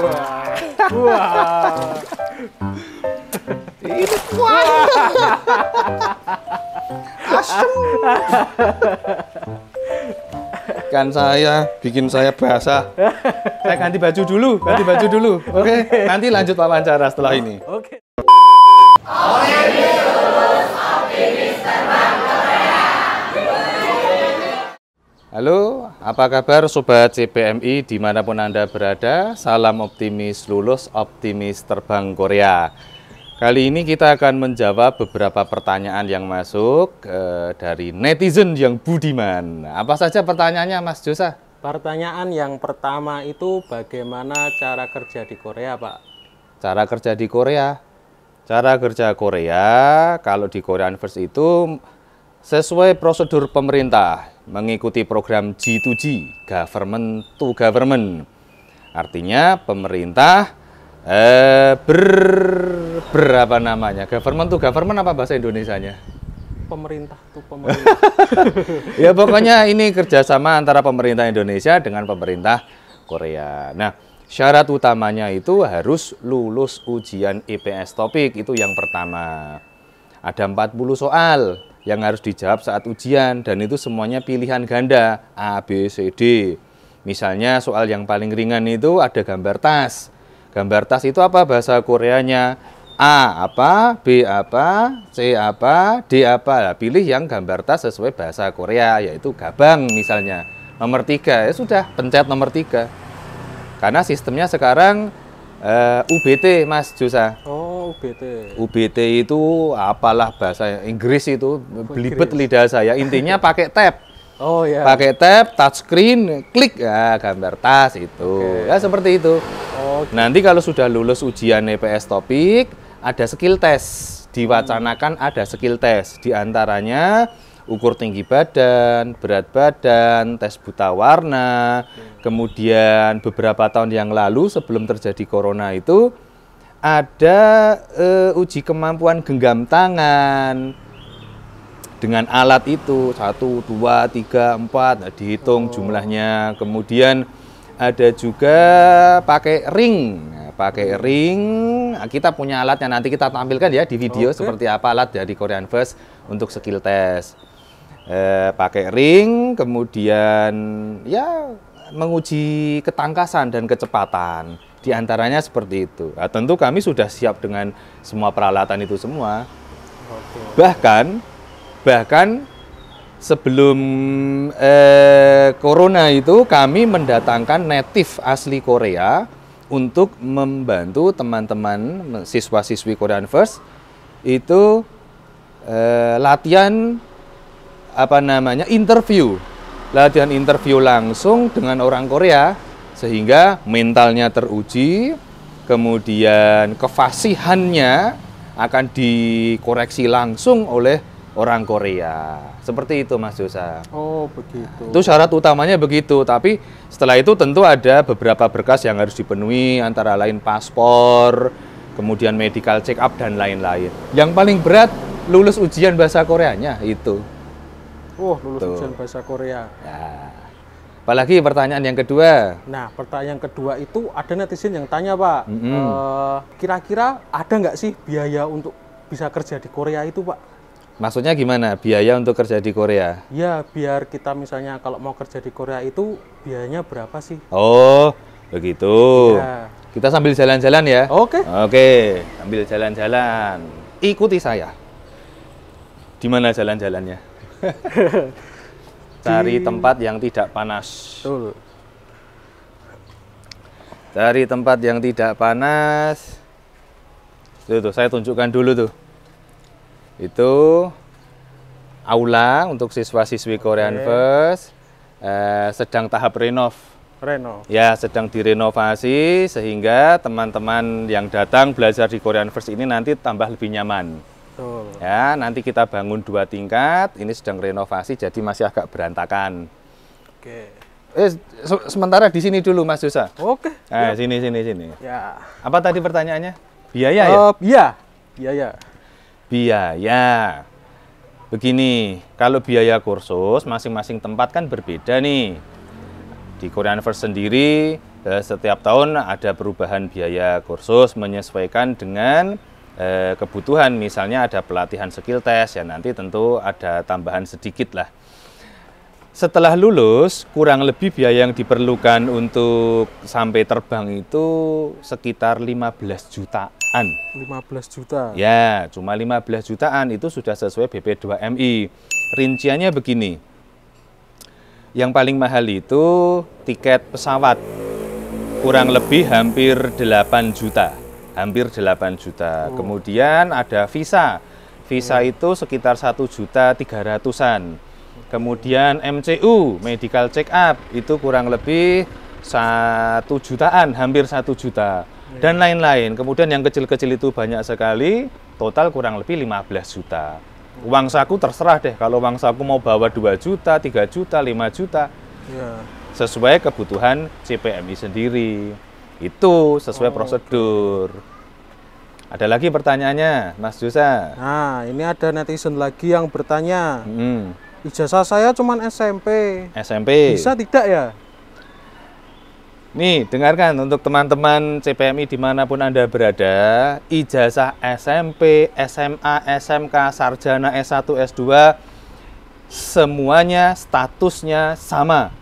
Wah. Ini kuat. Asem. Kan saya bikin saya basah. Saya ganti baju dulu. Oke, nanti lanjut wawancara setelah ini. Oke. Halo, apa kabar Sobat CPMI dimanapun Anda berada? Salam optimis lulus, optimis terbang Korea. Kali ini kita akan menjawab beberapa pertanyaan yang masuk dari netizen yang budiman. Apa saja pertanyaannya, Mas Josa? Pertanyaan yang pertama itu bagaimana cara kerja di Korea, Pak? Cara kerja di Korea? Cara kerja Korea, kalau di Korean First itu sesuai prosedur pemerintah, mengikuti program G2G, Government to Government. Artinya pemerintah berapa namanya? Government to Government apa bahasa Indonesianya? Pemerintah tuh pemerintah. Ya pokoknya ini kerjasama antara pemerintah Indonesia dengan pemerintah Korea. Nah, syarat utamanya itu harus lulus ujian IPS topik, itu yang pertama. Ada 40 soal yang harus dijawab saat ujian, dan itu semuanya pilihan ganda A, B, C, D. Misalnya soal yang paling ringan itu ada gambar tas. Gambar tas itu apa bahasa Koreanya? A apa, B apa, C apa, D apa. Nah, pilih yang gambar tas sesuai bahasa Korea, yaitu gabang misalnya. Nomor 3, ya sudah, pencet nomor 3. Karena sistemnya sekarang UBT, Mas Josa. Oh, UBT. UBT itu apalah bahasa Inggris itu, belibet lidah saya. Intinya pakai tab. Oh ya. Pakai tab, touchscreen, klik, ya gambar tas itu. Ya seperti itu. Oh. Nanti kalau sudah lulus ujian IPS topik, ada skill test. Diwacanakan ada skill test. Di antaranya ukur tinggi badan, berat badan, tes buta warna. Kemudian beberapa tahun yang lalu sebelum terjadi corona itu ada uji kemampuan genggam tangan dengan alat itu 1, 2, 3, 4 dihitung jumlahnya. Kemudian ada juga pakai ring. Pakai ring, kita punya alatnya, nanti kita tampilkan ya di video seperti apa alat dari Korean First untuk skill test. Pakai ring, kemudian ya menguji ketangkasan dan kecepatan. Di antaranya seperti itu. Nah, tentu kami sudah siap dengan semua peralatan itu semua. Bahkan sebelum corona itu kami mendatangkan native asli Korea untuk membantu teman-teman siswa-siswi Korean First itu latihan latihan interview langsung dengan orang Korea, sehingga mentalnya teruji, kemudian kefasihannya akan dikoreksi langsung oleh orang Korea. Seperti itu, Mas Josa. Oh, begitu. Itu syarat utamanya begitu, tapi setelah itu tentu ada beberapa berkas yang harus dipenuhi, antara lain paspor, kemudian medical check up, dan lain-lain. Yang paling berat, lulus ujian bahasa Koreanya itu. Oh, lulus ujian bahasa Korea. Ya. Apalagi pertanyaan yang kedua. Nah, pertanyaan kedua itu ada netizen yang tanya, Pak. Kira-kira ada nggak sih biaya untuk bisa kerja di Korea itu, Pak? Maksudnya gimana? Biaya untuk kerja di Korea? Ya, biar kita misalnya kalau mau kerja di Korea itu biayanya berapa sih? Oh, begitu. Ya. Kita sambil jalan-jalan ya. Oke. Oke, sambil jalan-jalan. Ikuti saya. Di mana jalan-jalannya? Cari tempat yang tidak panas. Betul. Cari tempat yang tidak panas. Tuh, saya tunjukkan dulu tuh. Itu aula untuk siswa-siswi Korean First, sedang tahap renov. Ya, sedang direnovasi sehingga teman-teman yang datang belajar di Korean First ini nanti tambah lebih nyaman. Betul. Ya, nanti kita bangun 2 tingkat, ini sedang renovasi jadi masih agak berantakan. Oke. Sementara di sini dulu, Mas Josa. Oke. Nah, sini. Ya. Apa tadi pertanyaannya? Biaya ya? Iya. Biaya. Biaya. Begini, kalau biaya kursus masing-masing tempat kan berbeda nih. Di Korean First sendiri Setiap tahun ada perubahan biaya kursus menyesuaikan dengan kebutuhan. Misalnya ada pelatihan skill test, ya nanti tentu ada tambahan sedikit lah. Setelah lulus, kurang lebih biaya yang diperlukan untuk sampai terbang itu sekitar 15 jutaan. 15 juta. Ya, cuma 15 jutaan itu sudah sesuai BP2MI. Rinciannya begini. Yang paling mahal itu tiket pesawat. Kurang lebih hampir 8 juta. Hampir 8 juta. Kemudian ada visa. Visa itu sekitar 1.300.000-an. Kemudian MCU, medical check up, itu kurang lebih 1 jutaan, hampir 1 juta. Dan lain-lain. Kemudian yang kecil-kecil itu banyak sekali, total kurang lebih 15 juta. Uang saku terserah deh, kalau uang saku mau bawa 2 juta, 3 juta, 5 juta. Ya. Sesuai kebutuhan CPMI sendiri. Itu sesuai prosedur. Ada lagi pertanyaannya, Mas Josa? Nah, ini ada netizen lagi yang bertanya. Ijazah saya cuma SMP. SMP. Bisa tidak ya? Nih, dengarkan untuk teman-teman CPMI dimanapun Anda berada, ijazah SMP, SMA, SMK, Sarjana, S1, S2, semuanya statusnya sama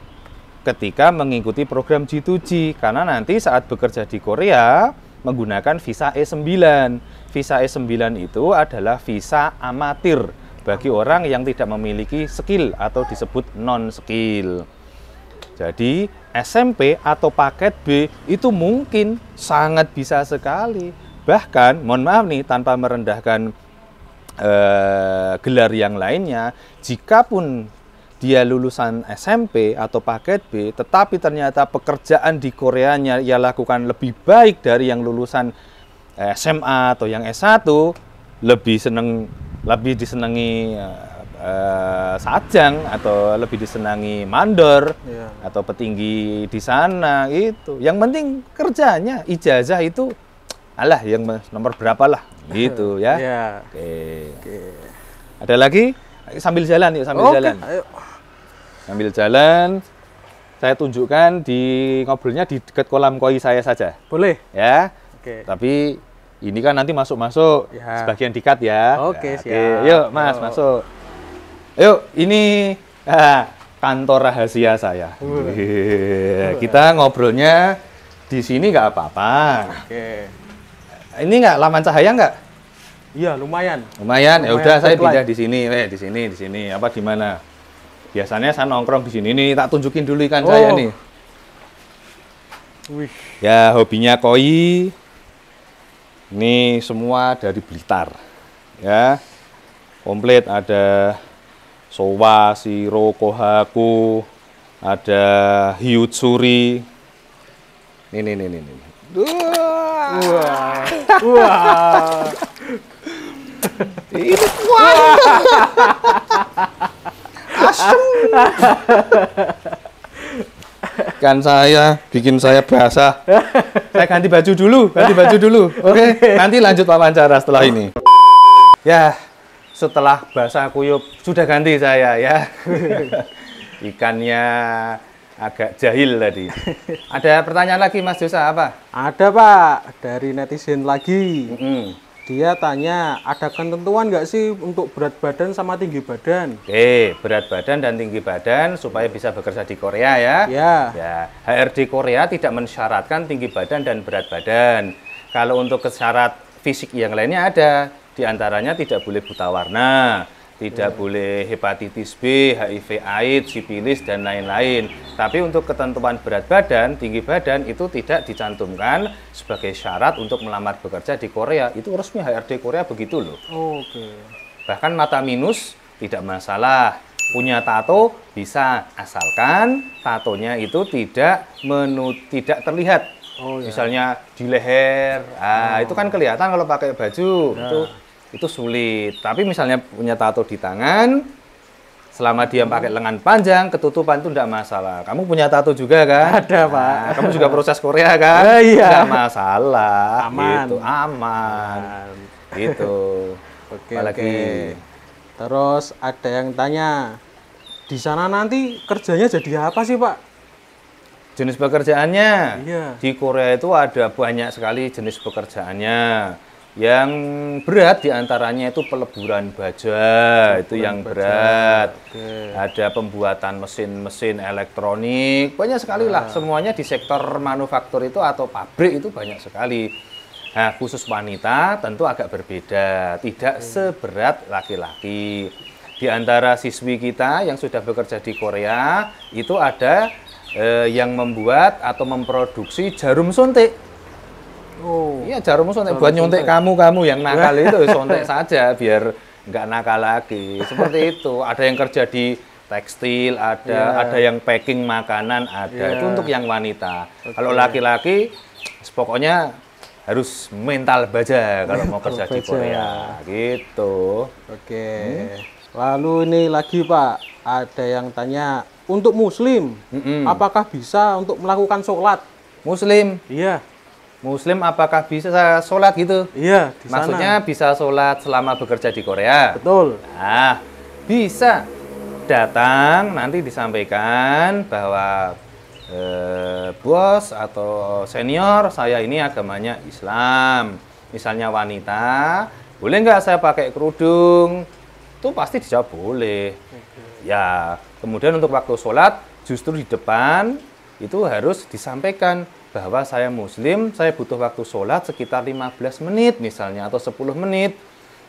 ketika mengikuti program G2G. Karena nanti saat bekerja di Korea, menggunakan visa E9. Visa E9 itu adalah visa amatir bagi orang yang tidak memiliki skill atau disebut non-skill. Jadi SMP atau paket B itu mungkin sangat bisa sekali. Bahkan, mohon maaf nih, tanpa merendahkan gelar yang lainnya, jikapun dia lulusan SMP atau paket B, tetapi ternyata pekerjaan di Koreanya ia lakukan lebih baik dari yang lulusan SMA atau yang S1, lebih disenangi sajang atau lebih disenangi mandor atau petinggi di sana itu. Yang penting kerjanya, ijazah itu alah yang nomor berapa lah gitu ya. Oke. Ada lagi? Sambil jalan yuk, sambil jalan. Ayo. Sambil jalan saya tunjukkan di ngobrolnya di dekat kolam koi saya saja. Boleh? Ya. Oke. Tapi ini kan nanti masuk-masuk, sebagian dikat ya. Oke, ya, siap. Yuk, Mas, masuk. Yuk, ini kantor rahasia saya. Kita ngobrolnya di sini nggak apa-apa. Oke. Ini nggak laman cahaya nggak? Iya, lumayan. Lumayan. Ya udah, saya pindah di sini, di sini. Apa di mana? Biasanya saya nongkrong di sini. Ini tak tunjukin dulu ikan saya nih. Wih. Ya, hobinya koi. Ini semua dari Blitar, ya, komplit ada sowa, shiro, kohaku, ada hiutsuri. Nih. Wah. Ini kuat. Asem. Kan saya bikin saya basah. Saya ganti baju dulu. Oke. Nanti lanjut wawancara setelah ini. Ya, setelah basah kuyup sudah ganti saya ya. Ikannya agak jahil tadi. Ada pertanyaan lagi Mas Josa apa? Ada Pak, dari netizen lagi. Dia tanya, ada ketentuan nggak sih untuk berat badan sama tinggi badan? Oke, berat badan dan tinggi badan supaya bisa bekerja di Korea ya. Ya, HRD Korea tidak mensyaratkan tinggi badan dan berat badan. Kalau untuk syarat fisik yang lainnya ada, diantaranya tidak boleh buta warna, tidak boleh hepatitis B, HIV AIDS, sipilis, dan lain-lain. Tapi untuk ketentuan berat badan, tinggi badan itu tidak dicantumkan sebagai syarat untuk melamar bekerja di Korea. Itu resmi HRD Korea begitu loh. Oke. Bahkan mata minus tidak masalah. Punya tato bisa, asalkan tatonya itu tidak terlihat. Misalnya di leher, itu kan kelihatan kalau pakai baju. Itu sulit. Tapi misalnya punya tato di tangan, selama dia pakai lengan panjang, ketutupan itu tidak masalah. Kamu punya tato juga kan? Ada, Pak. Kamu juga proses Korea kan? Iya. Tidak masalah. Aman. Gitu. Aman. Gitu. Oke. Terus ada yang tanya, di sana nanti kerjanya jadi apa sih Pak? Jenis pekerjaannya Iya. di Korea itu ada banyak sekali jenis pekerjaannya. Yang berat diantaranya itu peleburan baja, itu yang berat. Ada pembuatan mesin-mesin elektronik, banyak sekali lah. Semuanya di sektor manufaktur itu atau pabrik itu banyak sekali. Nah, khusus wanita tentu agak berbeda, tidak seberat laki-laki. Di antara siswi kita yang sudah bekerja di Korea, itu ada yang membuat atau memproduksi jarum suntik. Oh. Iya, jarum suntik buat nyuntik kamu yang nakal itu suntik saja biar nggak nakal lagi. Seperti itu. Ada yang kerja di tekstil, ada yang packing makanan, ada. Itu untuk yang wanita. Kalau laki-laki, pokoknya harus mental baja kalau mau kerja di Korea. Gitu. Oke. Lalu ini lagi Pak, ada yang tanya, untuk Muslim, apakah bisa untuk melakukan sholat? Muslim. Iya. Muslim apakah bisa sholat gitu? Iya, di sana. Maksudnya bisa sholat selama bekerja di Korea? Betul. Nah, bisa. Datang, nanti disampaikan bahwa bos atau senior, saya ini agamanya Islam. Misalnya wanita, boleh nggak saya pakai kerudung? Itu pasti dijawab boleh. Ya, kemudian untuk waktu sholat, justru di depan itu harus disampaikan bahwa saya Muslim, saya butuh waktu sholat sekitar 15 menit misalnya, atau 10 menit.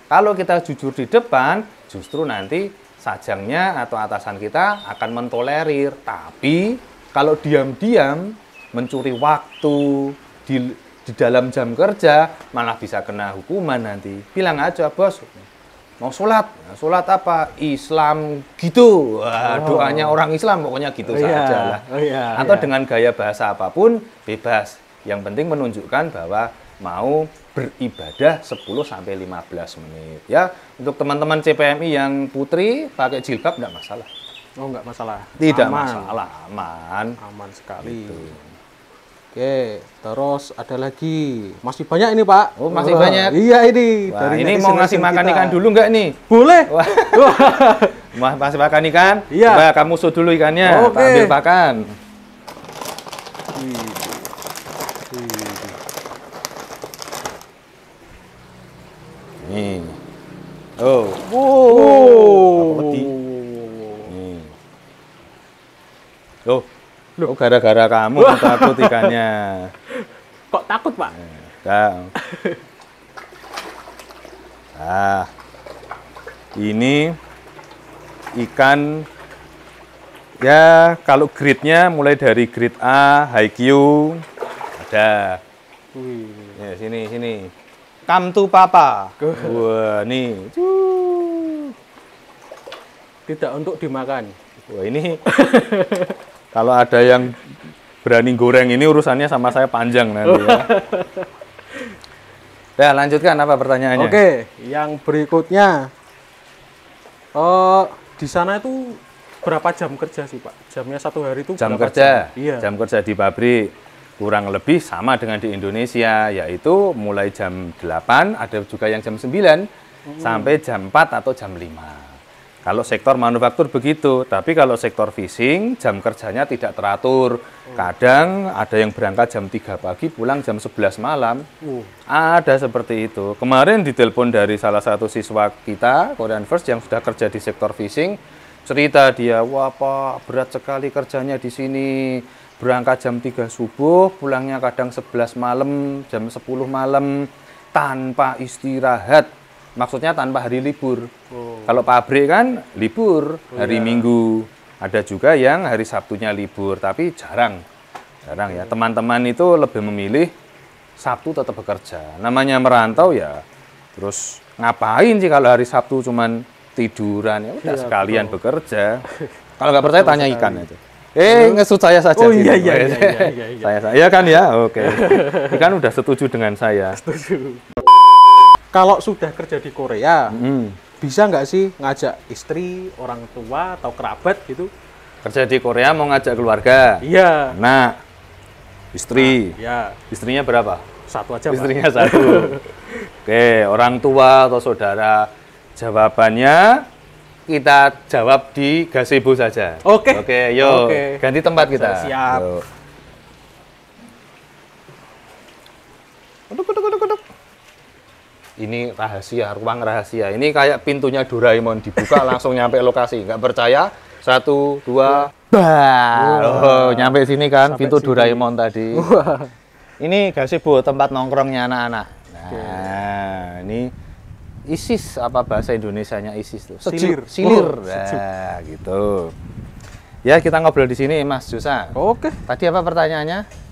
Kalau kita jujur di depan, justru nanti sajangnya atau atasan kita akan mentolerir. Tapi kalau diam-diam mencuri waktu di dalam jam kerja, malah bisa kena hukuman nanti. Bilang aja, bos, mau sholat. Nah, sholat apa? Islam gitu. Wah, doanya orang Islam pokoknya gitu saja lah. Atau dengan gaya bahasa apapun, bebas. Yang penting menunjukkan bahwa mau beribadah 10-15 menit. Ya, untuk teman-teman CPMI yang putri pakai jilbab enggak masalah. Oh, enggak masalah. Tidak aman. masalah, aman. Aman sekali. Gitu. Oke, terus ada lagi. Masih banyak ini, Pak. Oh, masih banyak? Iya, ini. Wah, ini mau ngasih makan ikan dulu nggak nih? Boleh. Masih makan ikan? Iya. Coba kamu sudah dulu ikannya. Oke. Ambil makan. Nih. Oh. Wow. Nih. Oh. Oh, gara-gara kamu takut ikannya. Kok takut, Pak? Nah, ini ikan ya kalau grade-nya mulai dari grade A, high Q, ada. Ya, sini. Come to papa. Wah, nih. Tidak untuk dimakan. Wah, ini kalau ada yang berani goreng ini urusannya sama saya panjang nanti ya. Nah, lanjutkan apa pertanyaannya? Oke, yang berikutnya. Di sana itu berapa jam kerja sih, Pak? Jamnya satu hari itu Jam berapa kerja. Jam? Iya. Jam kerja di pabrik kurang lebih sama dengan di Indonesia, yaitu mulai jam 8, ada juga yang jam 9 sampai jam 4 atau jam 5. Kalau sektor manufaktur begitu, tapi kalau sektor fishing jam kerjanya tidak teratur. Kadang ada yang berangkat jam 3 pagi, pulang jam 11 malam. Ada seperti itu. Kemarin ditelepon dari salah satu siswa kita, Korean First, yang sudah kerja di sektor fishing, cerita dia, wah Pak, berat sekali kerjanya di sini. Berangkat jam 3 subuh, pulangnya kadang 11 malam, jam 10 malam, tanpa istirahat. Maksudnya tanpa hari libur. Kalau pabrik kan libur hari Minggu. Ada juga yang hari Sabtunya libur, tapi jarang ya. Teman-teman itu lebih memilih Sabtu tetap bekerja. Namanya merantau ya. Terus ngapain sih kalau hari Sabtu cuman tiduran? Ya udah sekalian bekerja. Kalau nggak percaya tanya ikan itu. Ngesut saya saja. Oh iya. Saya kan ya. Oke. Ikan udah setuju dengan saya. Setuju. Kalau sudah kerja di Korea, bisa nggak sih ngajak istri, orang tua, atau kerabat gitu? Kerja di Korea mau ngajak keluarga? Iya. Nah, istri. Ya. Istrinya berapa? Satu aja, Istrinya Pak. satu. Oke, orang tua atau saudara. Jawabannya kita jawab di gazebo saja. Oke. Oke, yuk. Ganti tempat kita. Siap. Yuk. Kutuk, kutuk, kutuk, kutuk. Ini rahasia, ruang rahasia. Ini kayak pintunya Doraemon dibuka langsung nyampe lokasi. Nggak percaya? 1, 2, bah. Nyampe sini kan sampai pintu sini. Doraemon tadi. Ini gazebo tempat nongkrongnya anak-anak. Nah, ini ISIS, apa bahasa Indonesianya ISIS tuh? Silir. Silir. Nah, gitu. Ya, kita ngobrol di sini, Mas Josa. Oke. Tadi apa pertanyaannya?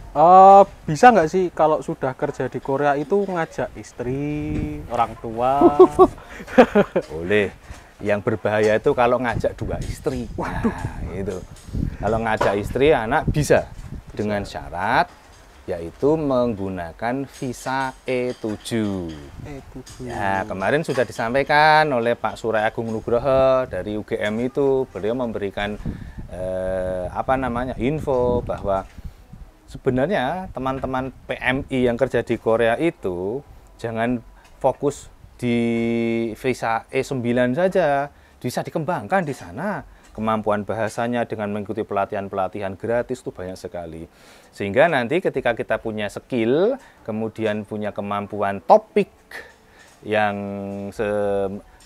Bisa nggak sih kalau sudah kerja di Korea itu ngajak istri, orang tua? Boleh. Yang berbahaya itu kalau ngajak 2 istri. Waduh. Nah, itu. Kalau ngajak istri, anak bisa. Dengan syarat yaitu menggunakan visa E7. Ya, kemarin sudah disampaikan oleh Pak Surai Agung Nugroho dari UGM itu. Beliau memberikan info bahwa sebenarnya teman-teman PMI yang kerja di Korea itu jangan fokus di visa E9 saja, bisa dikembangkan di sana. Kemampuan bahasanya dengan mengikuti pelatihan-pelatihan gratis itu banyak sekali. Sehingga nanti ketika kita punya skill, kemudian punya kemampuan topik yang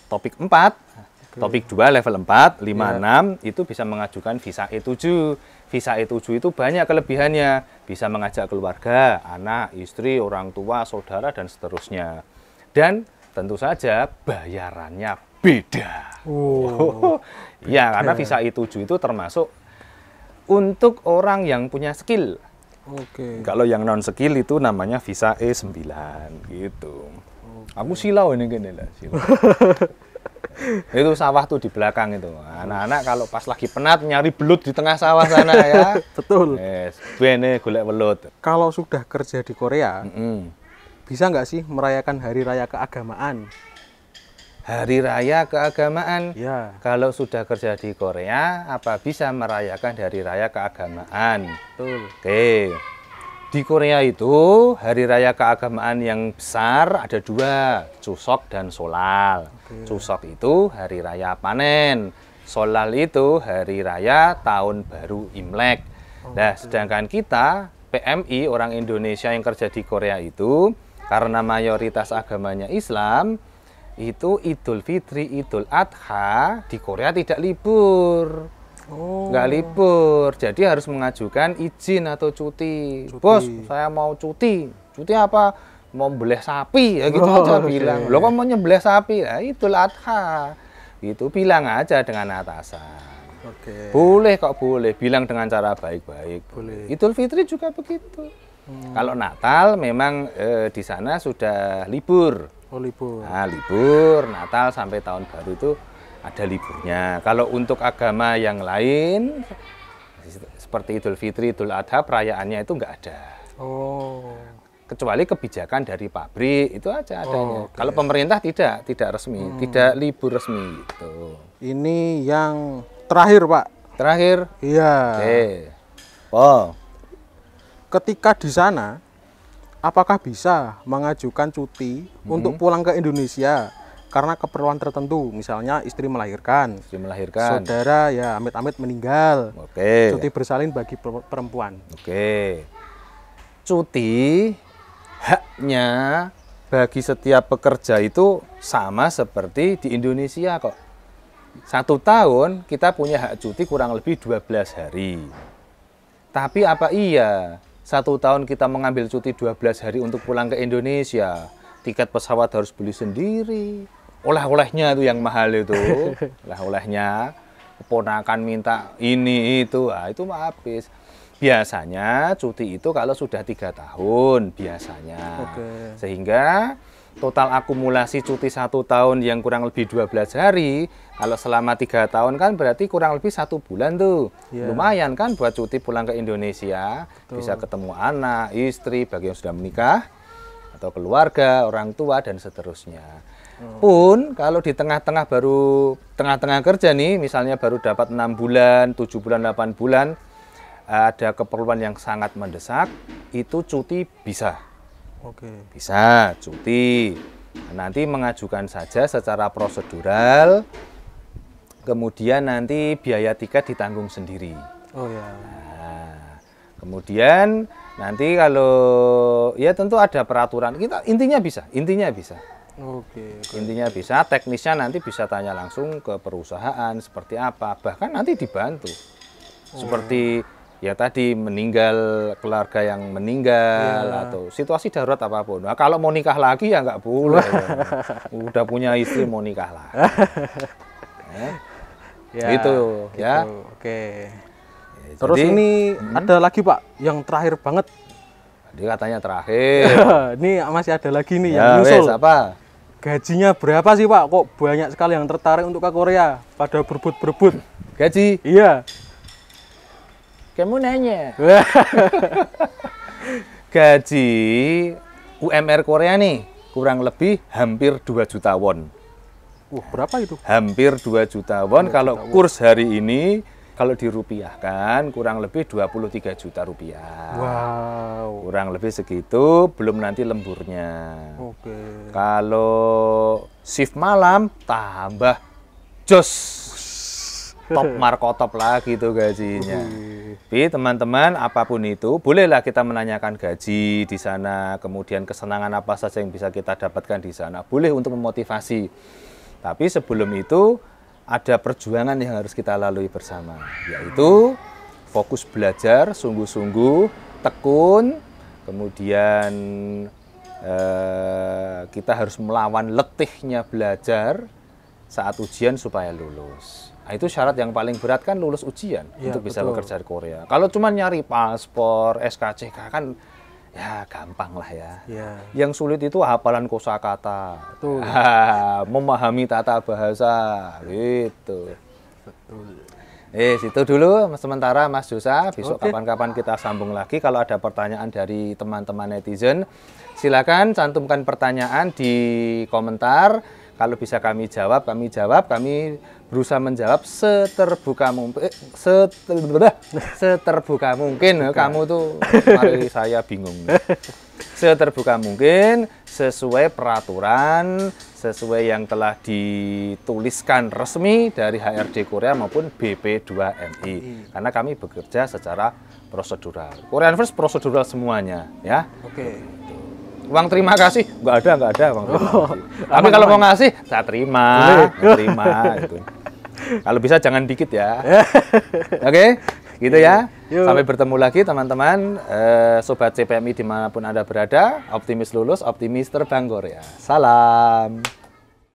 topik 4, topik 2 level 4, 5, 6 itu bisa mengajukan visa E7. Visa E7 itu banyak kelebihannya, bisa mengajak keluarga, anak, istri, orang tua, saudara, dan seterusnya. Dan tentu saja bayarannya beda. Ya, karena visa E7 itu termasuk untuk orang yang punya skill. Kalau yang non skill itu namanya visa E9 gitu. Aku silau ini gini lah. Itu sawah tuh di belakang itu. Anak-anak kalau pas lagi penat nyari belut di tengah sawah sana ya. Betul. Bene golek belut. Kalau sudah kerja di Korea, bisa nggak sih merayakan hari raya keagamaan? Hari raya keagamaan? Ya. Kalau sudah kerja di Korea, apa bisa merayakan hari raya keagamaan? Betul. Oke. Di Korea itu hari raya keagamaan yang besar ada 2, Chuseok dan Solal. Chuseok itu hari raya panen, Solal itu hari raya tahun baru Imlek. Nah, sedangkan kita PMI orang Indonesia yang kerja di Korea itu karena mayoritas agamanya Islam, itu Idul Fitri, Idul Adha di Korea tidak libur. Nggak libur, jadi harus mengajukan izin atau cuti. Bos, saya mau cuti. Cuti apa? Mau beleh sapi, ya gitu aja bilang. Loh, kok mau nyembelih sapi? Ya, Idul Adha. Itu bilang aja dengan atasan. Boleh kok, boleh. Bilang dengan cara baik-baik. Idul Fitri juga begitu. Kalau Natal memang di sana sudah libur. Libur. Nah, libur Natal sampai tahun baru itu ada liburnya. Kalau untuk agama yang lain seperti Idul Fitri, Idul Adha, perayaannya itu nggak ada. Kecuali kebijakan dari pabrik itu aja adanya. Kalau pemerintah tidak resmi, tidak libur resmi gitu. Ini yang terakhir, Pak. Terakhir? Iya. Ketika di sana, apakah bisa mengajukan cuti untuk pulang ke Indonesia? Karena keperluan tertentu, misalnya istri melahirkan, saudara ya amit-amit meninggal, cuti bersalin bagi perempuan. Cuti haknya bagi setiap pekerja itu sama seperti di Indonesia kok. 1 tahun kita punya hak cuti kurang lebih 12 hari. Tapi apa iya 1 tahun kita mengambil cuti 12 hari untuk pulang ke Indonesia? Tiket pesawat harus beli sendiri. Oleh-olehnya itu yang mahal itu, oleh-olehnya, keponakan minta ini itu, itu habis. Biasanya cuti itu kalau sudah 3 tahun biasanya, sehingga total akumulasi cuti 1 tahun yang kurang lebih 12 hari, kalau selama 3 tahun kan berarti kurang lebih 1 bulan tuh, lumayan kan buat cuti pulang ke Indonesia, bisa ketemu anak, istri, bagi yang sudah menikah, atau keluarga, orang tua, dan seterusnya. Pun kalau di tengah-tengah kerja nih, misalnya baru dapat 6 bulan, 7 bulan, 8 bulan, ada keperluan yang sangat mendesak, itu cuti bisa. Bisa cuti. Nanti mengajukan saja secara prosedural, kemudian nanti biaya tiket ditanggung sendiri. Kemudian nanti kalau ya tentu ada peraturan, kita intinya bisa. Oke. Intinya bisa, teknisnya nanti bisa tanya langsung ke perusahaan seperti apa, bahkan nanti dibantu. Seperti ya tadi meninggal, keluarga yang meninggal atau situasi darurat apapun. Nah, kalau mau nikah lagi ya nggak boleh. Udah punya istri mau nikah lagi. Itu ya. Oke. Terus jadi, ini ada lagi Pak, yang terakhir banget. Dia katanya terakhir. Ini masih ada lagi nih yang nyusul. Apa? Gajinya berapa sih Pak? Kok banyak sekali yang tertarik untuk ke Korea pada berebut-berebut. Gaji? Iya. Kamu nanya. Gaji UMR Korea nih kurang lebih hampir 2 juta won. Berapa itu? Hampir 2 juta won. Kalau kurs hari ini kalau dirupiahkan kurang lebih 23 juta rupiah. Wow. Kurang lebih segitu, belum nanti lemburnya. Oke. Kalau shift malam tambah jos. Top markotop lagi tuh gajinya. Tapi teman-teman apapun itu, bolehlah kita menanyakan gaji di sana, kemudian kesenangan apa saja yang bisa kita dapatkan di sana. Boleh untuk memotivasi. Tapi sebelum itu ada perjuangan yang harus kita lalui bersama, yaitu fokus belajar, sungguh-sungguh, tekun, kemudian kita harus melawan letihnya belajar saat ujian supaya lulus. Nah, itu syarat yang paling berat kan lulus ujian untuk bisa bekerja di Korea. Kalau cuma nyari paspor, SKCK kan ya gampang lah ya. Yang sulit itu hafalan kosakata, memahami tata bahasa, gitu. Itu dulu sementara Mas Josa. Besok kapan-kapan kita sambung lagi. Kalau ada pertanyaan dari teman-teman netizen, silakan cantumkan pertanyaan di komentar. Kalau bisa kami jawab, kami berusaha menjawab seterbuka mungkin. Seterbuka mungkin. Kamu tuh, mari saya bingung. Seterbuka mungkin, sesuai peraturan, sesuai yang telah dituliskan resmi dari HRD Korea maupun BP2MI. Karena kami bekerja secara prosedural. Korean First prosedural semuanya, ya. Uang terima kasih nggak ada uang terima kasih. Tapi kalau mau ngasih saya terima gitu. Kalau bisa jangan dikit ya. Oke, gitu ya. Sampai bertemu lagi teman-teman, sobat CPMI dimanapun Anda berada. Optimis lulus, optimis terbang Korea. Salam.